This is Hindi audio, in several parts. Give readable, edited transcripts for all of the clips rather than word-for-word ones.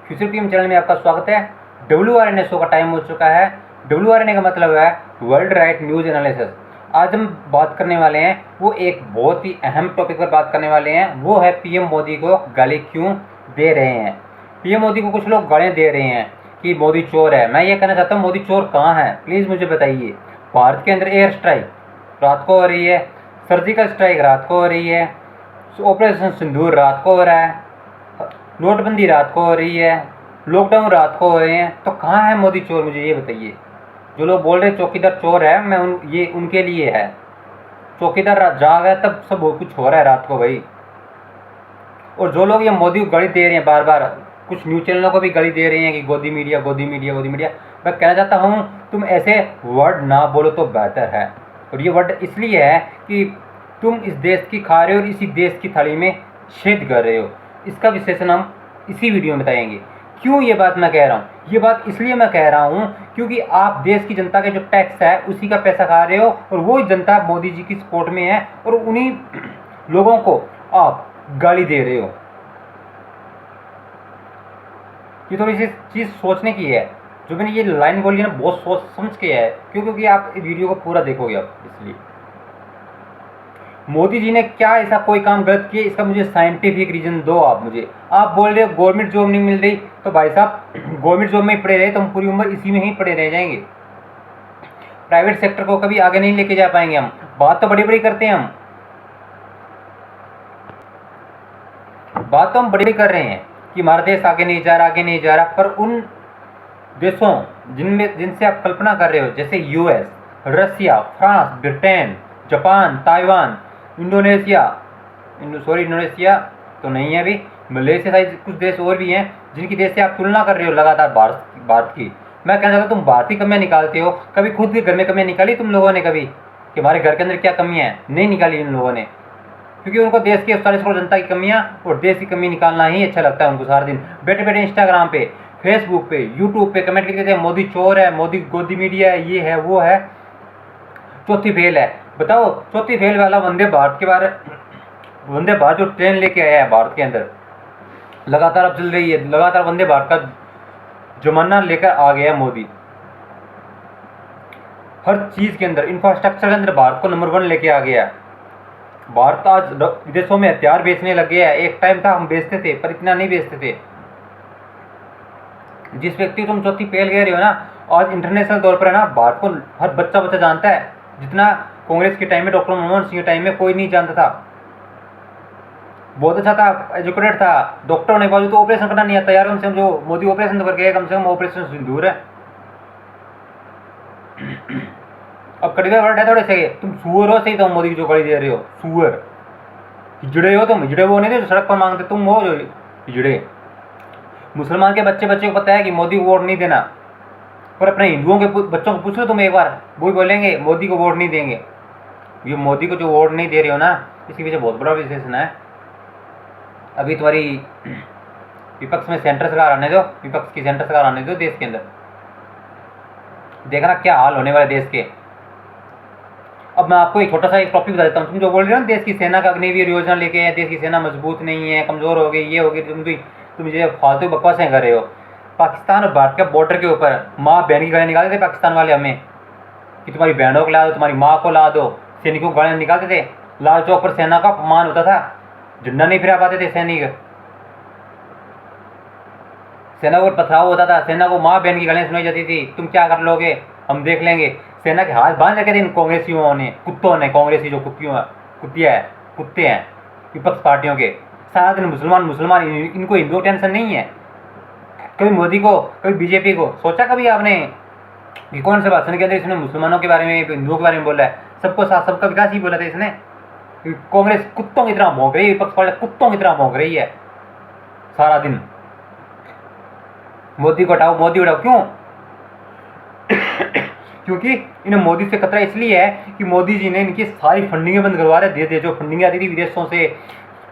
फ्यूचर पीएम चैनल में आपका स्वागत है। WRNA शो का टाइम हो चुका है। WRNA का मतलब है वर्ल्ड राइट न्यूज़ एनालिसिस। आज हम बात करने वाले हैं वो एक बहुत ही अहम टॉपिक पर बात करने वाले हैं, वो है पीएम मोदी को गाली क्यों दे रहे हैं। पीएम मोदी को कुछ लोग गालियाँ दे रहे हैं कि मोदी चोर है। मैं ये कहना चाहता हूँ, मोदी चोर कहाँ है, प्लीज़ मुझे बताइए। भारत के अंदर एयर स्ट्राइक रात को हो रही है, सर्जिकल स्ट्राइक रात को हो रही है, ऑपरेशन सिंदूर रात को हो रहा है, नोटबंदी रात को हो रही है, लॉकडाउन रात को हो रहे हैं, तो कहाँ है मोदी चोर, मुझे ये बताइए। जो लोग बोल रहे हैं चौकीदार चोर है, मैं ये उनके लिए है। चौकीदार जाग है तब सब कुछ हो रहा है रात को भाई। और जो लोग ये मोदी को गाली दे रहे हैं बार बार, कुछ न्यूज़ चैनलों को भी गाली दे रहे हैं कि गोदी मीडिया गोदी मीडिया गोदी मीडिया, मैं कहना चाहता हूँ तुम ऐसे वर्ड ना बोलो तो बेहतर है। और ये वर्ड इसलिए है कि तुम इस देश की खा रहे हो और इसी देश की थाली में छेद कर रहे हो। इसका विश्लेषण हम इसी वीडियो में बताएंगे। क्यों ये बात मैं कह रहा हूँ, ये बात इसलिए मैं कह रहा हूँ क्योंकि आप देश की जनता के जो टैक्स है उसी का पैसा खा रहे हो, और वो जनता मोदी जी की सपोर्ट में है, और उन्हीं लोगों को आप गाली दे रहे हो। ये थोड़ी सी चीज़ सोचने की है। जो मैंने ये लाइन बोली है ना, बहुत सोच समझ के है, क्योंकि आप वीडियो को पूरा देखोगे आप। इसलिए मोदी जी ने क्या ऐसा कोई काम गलत किया, इसका मुझे साइंटिफिक रीजन दो आप मुझे। आप बोल रहे हो गवर्नमेंट जॉब नहीं मिल रही, तो भाई साहब गवर्नमेंट जॉब में ही पड़े रहे तो हम पूरी उम्र इसी में ही पड़े रह जाएंगे। प्राइवेट सेक्टर को कभी आगे नहीं लेके जा पाएंगे हम। बात तो बड़ी बड़ी करते हैं हम, बात तो हम बड़ी कर रहे हैं कि हमारा देश आगे नहीं जा रहा, आगे नहीं जा रहा, पर उन देशों जिनसे आप कल्पना कर रहे हो, जैसे US, Russia, France, Britain, Japan, Taiwan, Indonesia Indonesia तो नहीं है अभी, मलेशिया साइड कुछ देश और भी हैं जिनकी देश से आप तुलना कर रहे हो लगातार भारत की। मैं कहना चाहता हूँ तुम भारत की कमियाँ निकालते हो, कभी खुद के घर में कमियाँ निकाली तुम लोगों ने कभी कि हमारे घर के अंदर क्या कमियाँ हैं? नहीं निकाली इन लोगों ने, क्योंकि उनको देश की 40 करोड़ जनता की कमियाँ और देश की कमी निकालना ही अच्छा लगता है उनको। सारा दिन बैठे बैठे इंस्टाग्राम पे, फेसबुक पे, यूट्यूब पे कमेंट लिखते थे मोदी चोर है, मोदी गोदी मीडिया है, ये है वो है, चौथी फेल है। बताओ चौथी फेल वाला वंदे भारत के बारे, वंदे भारत जो ट्रेन लेके आया है भारत के अंदर, लगातार अब चल रही है, लगातार वंदे भारत का जमाना लेकर आ गया मोदी। हर चीज़ के अंदर, इंफ्रास्ट्रक्चर के अंदर भारत को नंबर 1 लेके आ गया। भारत आज विदेशों में हथियार बेचने लग गया है। एक टाइम था हम बेचते थे, पर इतना नहीं बेचते थे। जिस व्यक्ति को तुम चौथी फेल कह रहे हो ना, आज इंटरनेशनल तौर पर ना भारत को हर बच्चा जानता है, जितना कांग्रेस के टाइम में, डॉक्टर मनमोहन सिंह के टाइम में कोई नहीं जानता था। बहुत अच्छा था, एजुकेटेड था, डॉक्टर होने के बावजूद तो ऑपरेशन करना नहीं आता यार। कम से कम जो मोदी ऑपरेशन तो करके गया, कम से कम ऑपरेशन सिंदूर है। अब कड़वे वर्ड है थोड़े से, तुम सुअर हो, सही तो मोदी की जो गाली दे रहे हो, सुअर हिजड़े हो तुम। हिजड़े वो नहीं थे जो सड़क पर मांगते, तुम हो जो हिजड़े। मुसलमान के बच्चे को पता है कि मोदी को वोट नहीं देना, पर अपने हिंदुओं के बच्चों को पूछ लो तुम एक बार, वो बोलेंगे मोदी को वोट नहीं देंगे। ये मोदी को जो वोट नहीं दे रहे हो ना, इसके पीछे बहुत बड़ा विश्लेषण है। अभी तुम्हारी विपक्ष में सेंटर सरकार आने दो, विपक्ष की सेंटर सरकार आने दो देश के अंदर, देखना क्या हाल होने वाला देश के। अब मैं आपको एक छोटा सा एक टॉपिक बता देता हूँ। तुम जो बोल रहे हो ना, देश की सेना का अग्निवीर योजना लेके आए, देश की सेना मजबूत नहीं है, कमज़ोर हो गई, ये हो गई, तुम ये फालतू बकवासें कर रहे हो। पाकिस्तान और भारत के बॉर्डर के ऊपर माँ बहन की गालियाँ निकालते थे पाकिस्तान वाले हमें, कि तुम्हारी बहनों को ला दो, तुम्हारी माँ को ला दो। सैनिकों को गालियाँ निकालते थे, लाल चौक पर सेना का अपमान होता था, झंडा नहीं फिरा पाते थे सैनिक, सेना को पथराव होता था, सेना को माँ बहन की गालियाँ सुनाई जाती थी, तुम क्या कर लोगे, हम देख लेंगे। सेना के हाथ बांध रखे थे इन कांग्रेसियों ने, कुत्तों ने, कांग्रेसी जो कुत्ते हैं विपक्ष पार्टियों के। सारा दिन मुसलमान, इनको हिंदुओं टेंशन नहीं है। कभी मोदी को, कभी बीजेपी को सोचा कभी आपने कि कौन से भाषण के अंदर इसने मुसलमानों के बारे में, हिंदुओं के बारे में बोला है? सबको साथ, सबका विकास ही बोला था इसने। कांग्रेस कुत्तों की तरह भौंक रही है, विपक्ष पार्टी कुत्तों की तरह भौंक रही है सारा दिन। मोदी को हटाओ, मोदी उठाओ, क्यों? क्योंकि इन्हें मोदी से खतरा इसलिए है कि मोदी जी ने इनकी सारी फंडिंगें बंद करवा रहे थे। जो फंडिंग आती थी विदेशों से,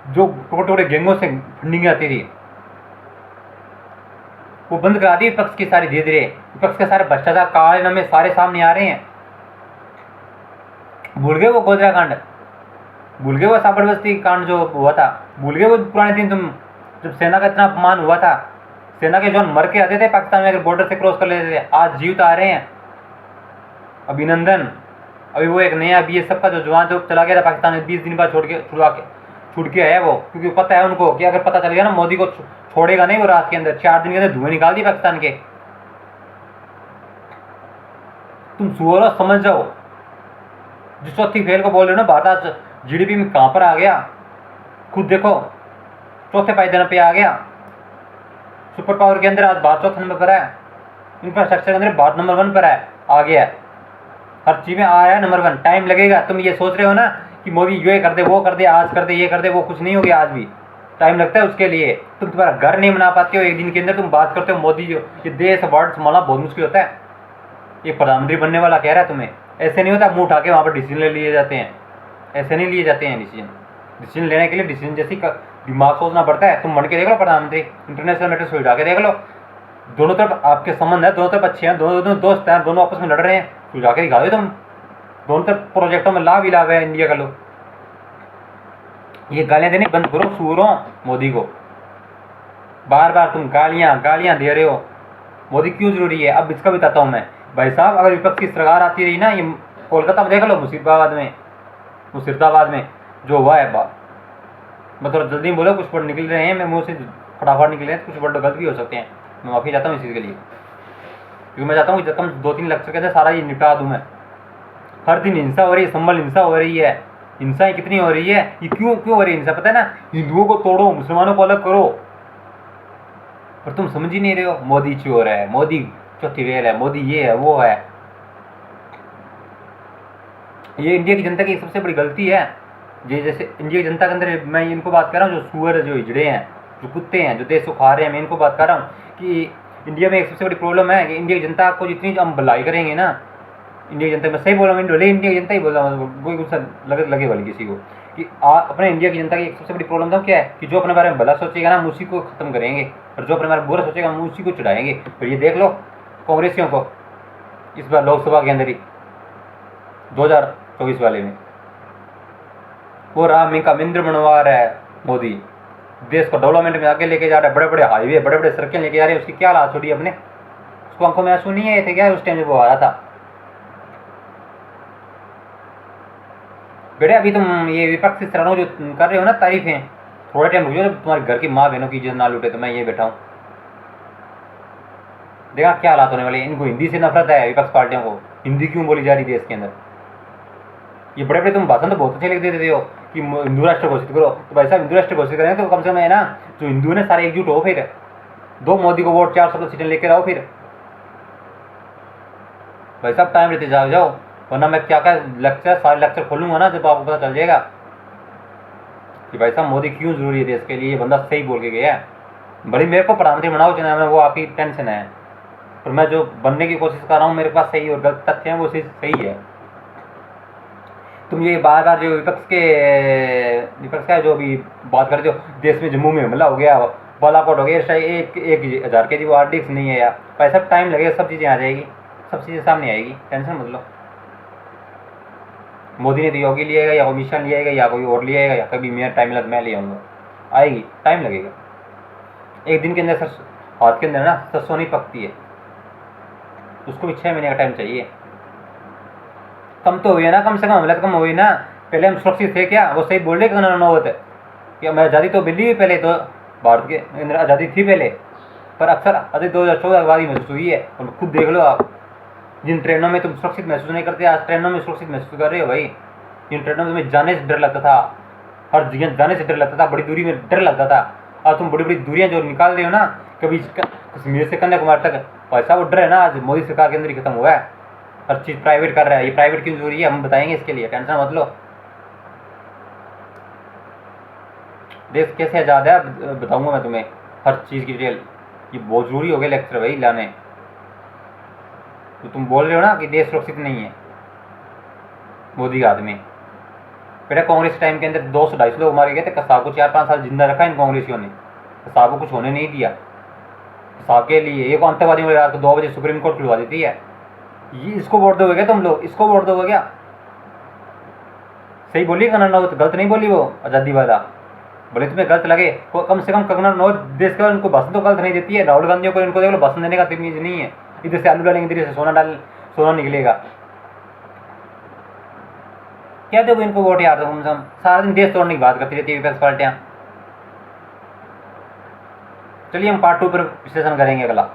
जो टोटे गैंगों से फंडिंग आती थी, वो बंद करा दी विपक्ष की सारी धीरे धीरे। विपक्ष के सारे भ्रष्टाचार काले नामे सारे सामने आ रहे हैं। भूल गए वो गोधरा कांड, भूल गए वो साबरमती कांड जो हुआ था, भूल गए वो पुराने दिन तुम, जब सेना का इतना अपमान हुआ था, सेना के जवान मर के आते थे पाकिस्तान में, अगर बॉर्डर से क्रॉस कर लेते थे, आज जीवित आ रहे हैं। अभिनंदन। अभी वो एक नया BSF का जो जवान जो चला गया था पाकिस्तान में 20 दिन बाद छूट के आया वो, क्योंकि पता है उनको कि अगर पता चल गया ना मोदी को छोड़ेगा नहीं वो, रात के अंदर 4 दिन के अंदर धुएं निकाल दिए पाकिस्तान के। तुम सुअर समझ जाओ। जिस चौथी फेल को बोल रहे हो ना, भारत आज GDP में कहां पर आ गया, खुद देखो, चौथे पायदान पे आ गया। सुपर पावर के अंदर आज भारत चौथे नंबर पर है, इंफ्रास्ट्रक्चर के अंदर भारत नंबर 1 पर है, आ गया है, हर चीज में आया है नंबर 1। टाइम लगेगा। तुम ये सोच रहे हो ना कि मोदी ये कर दे, वो कर दे, आज कर दे, ये कर दे, वो कुछ नहीं हो गया, आज भी टाइम लगता है उसके लिए। तुम तुम्हारा घर नहीं बना पाते हो एक दिन के अंदर, तुम बात करते हो मोदी जो ये देश वर्ड संभालना बहुत मुश्किल होता है। ये प्रधानमंत्री बनने वाला कह रहा है तुम्हें, ऐसे नहीं होता मुंह उठा के वहाँ पर डिसीजन ले लिए जाते हैं, ऐसे नहीं लिए जाते हैं डिसीजन लेने के लिए डिसीजन जैसी दिमाग सोचना पड़ता है। तुम बन के देख लो प्रधानमंत्री, इंटरनेशनल मैटर सुलझा के देख लो, दोनों तरफ आपके संबंध है, दोनों तरफ अच्छे हैं, दोनों दोस्त हैं, दोनों आपस में लड़ रहे हैं, सुलझा के दिखा दो तुम। दोनों तरफ प्रोजेक्टों में लाभ ही लाभ है इंडिया का। लो ये गालियां देनी बंद करो सूरों मोदी को, बार बार तुम गालियां दे रहे हो। मोदी क्यों जरूरी है अब इसका बताता हूँ मैं भाई साहब। अगर विपक्ष की सरकार आती रही ना, ये कोलकाता में देख लो, मुर्शिदाबाद में जो हुआ है, मैं थोड़ा जल्दी बोलो, कुछ वर्ड निकल रहे हैं मेरे मुंह से फटाफट निकल रहे हैं, कुछ वर्ड गलत भी हो सकते हैं, मैं माफ़ी चाहता हूँ इस चीज़ के लिए, क्योंकि मैं चाहता हूँ कि कम 2-3 लेक्चर के अंदर सारा ये निपटा दूँ मैं। हर दिन हिंसा हो रही है, संभल हिंसा हो रही है, हिंसाएं कितनी हो रही है, ये क्यों हो रही है हिंसा, पता है ना? हिंदुओं को तोड़ो, मुसलमानों को अलग करो, पर तुम समझ ही नहीं रहे हो। मोदी चोर है, मोदी चौथी वेल है, मोदी ये है वो है। ये इंडिया की जनता की सबसे बड़ी गलती है। ये जैसे इंडिया की जनता के अंदर, मैं इनको बात कर रहा हूँ जो सुअर, जो हिजड़े हैं, जो कुत्ते हैं, जो देश को खा रहे हैं, मैं इनको बात कर रहा हूँ कि इंडिया में एक सबसे बड़ी प्रॉब्लम है कि इंडिया की जनता को जितनी हम भलाई करेंगे ना, इंडिया की जनता, मैं सही बोल रहा हूँ, इंडिया की जनता ही बोल रहा हूँ, कोई गुस्सा लगे वाली किसी को, कि अपने इंडिया की जनता की एक सबसे बड़ी प्रॉब्लम तो क्या है कि जो अपने बारे में भला सोचेगा ना, हम उसी को खत्म करेंगे, और जो अपने बारे में बुरा सोचेगा हम उसी को चढ़ाएंगे। और ये देख लो कांग्रेसियों को इस बार लोकसभा के अंदर ही 2024 वाले में, वो राम का मिंद्र बनवा रहा है मोदी, देश को डेवलपमेंट में आगे लेके जा रहा है, बड़े बड़े हाईवे, बड़े बड़े सड़कें लेके जा रहे हैं। उसकी क्या हालत छोड़ी अपने, उसको आंखों में आंसू नहीं आए थे क्या उस टाइम जब वो आया था? बेटे अभी तुम ये विपक्ष की तरह जो कर रहे हो ना तारीफें, थोड़ा टाइम रुक जाओ, जब तुम्हारे घर की माँ बहनों की इज्जत ना लूटे तो मैं ये बैठा हूँ, देखा क्या हालात होने वाले। इनको हिंदी से नफरत है, विपक्ष पार्टियों को हिंदी क्यों बोली जा रही देश के अंदर। ये बड़े बड़े तुम भाषण तो बहुत अच्छे लिख देते हो कि हिंदू राष्ट्र घोषित करो, तो भाई साहब हिंदू राष्ट्र घोषित करें तो कम से कम है ना, जो हिंदू ने सारे एकजुट हो, फिर दो मोदी को वोट, 400 सीटें लेकर आओ फिर। भाई साहब टाइम रहते जाओ, वरना मैं क्या लेक्चर, सारे लेक्चर खोलूंगा ना, जब आपको पता चल जाएगा कि भाई साहब मोदी क्यों जरूरी है देश के लिए। ये बंदा सही बोल के गया है, भले मेरे को प्रधानमंत्री बनाओ चाहे, वो आपकी टेंशन है, पर मैं जो बनने की कोशिश कर रहा हूँ, मेरे पास सही और गलत तथ्य हैं, वो सही है। तुम ये बार बार जो विपक्ष का जो अभी बात करते हो, देश में जम्मू में हमला हो गया, बालाकोट हो गया, एक 1000 के जी वो RDX नहीं है यार, पैसा टाइम लगेगा, सब चीज़ें आ जाएगी, सब चीज़ें सामने आएगी, टेंशन मत लो। मोदी ने तो योगी ले आएगा, या अमित शाह ले आएगा, या कोई और ले आएगा, या कभी मेरा टाइम लग मैं ले आऊँगा, आएगी, टाइम लगेगा। एक दिन के अंदर हाथ के अंदर ना सरसों नहीं पकती है, उसको भी 6 महीने का टाइम चाहिए। कम तो हुई है ना, कम से कम हमला कम हुई ना। पहले हम सुरक्षित थे क्या, वो सही बोल रहे कि नौबत है कि हमें आज़ादी तो मिली हुई पहले, तो भारत के अंदर आज़ादी थी पहले, पर अक्सर आज़ादी 2014 के बाद ही महसूस हुई है। और खुद देख लो आप, जिन ट्रेनों में तुम सुरक्षित महसूस नहीं करते, आज ट्रेनों में सुरक्षित महसूस कर रहे हो भाई। जिन ट्रेनों में तुम्हें जाने से डर लगता था, हर जगह जाने से डर लगता था, बड़ी दूरी में डर लगता था, और तुम बड़ी बड़ी दूरियाँ जो निकाल रहे हो ना, कभी कश्मीर से कन्याकुमारी तक, पैसा वो डर है ना, आज मोदी सरकार के अंदर ही खत्म हुआ है। हर चीज़ प्राइवेट कर रहा है, ये प्राइवेट क्यों जरूरी है हम बताएंगे इसके लिए, टेंशन मत लो। देश कैसे आज़ाद है बताऊंगा मैं तुम्हें, हर चीज़ की डिटेल। ये बहुत जरूरी हो गया लेक्चर भाई लाने। तो तुम बोल रहे हो ना कि देश सुरक्षित नहीं है मोदी के हाथ में। बेटा कांग्रेस टाइम के अंदर 200-250 लोग मारे गए थे, कसाब को 4-5 साल जिंदा रखा इन कांग्रेसियों ने, कसाब को कुछ होने नहीं दिया। कसाब के लिए एक आतंकवादी में रात को 2 बजे सुप्रीम कोर्ट खुलवा देती है। ये इसको वोट दोगे क्या तुम लोग, इसको वोट दोगे क्या? सही बोली कनन रावत, गलत नहीं बोली वो आज़ादी वाला। भले तुम्हें गलत लगे, कम से कम कंगना रनौत देश का उनको भाषण तो गलत नहीं देती है। राहुल गांधी को इनको देख लो भाषण देने का तमीज नहीं है। इधर से आलू डालेंगे, इधर से सोना निकलेगा। क्या दोगे इनको वोट यार? तुम सारा दिन देश तोड़ने की बात करती रहती है विपक्ष पार्टियां। चलिए हम पार्ट 2 पर विश्लेषण करेंगे अगला।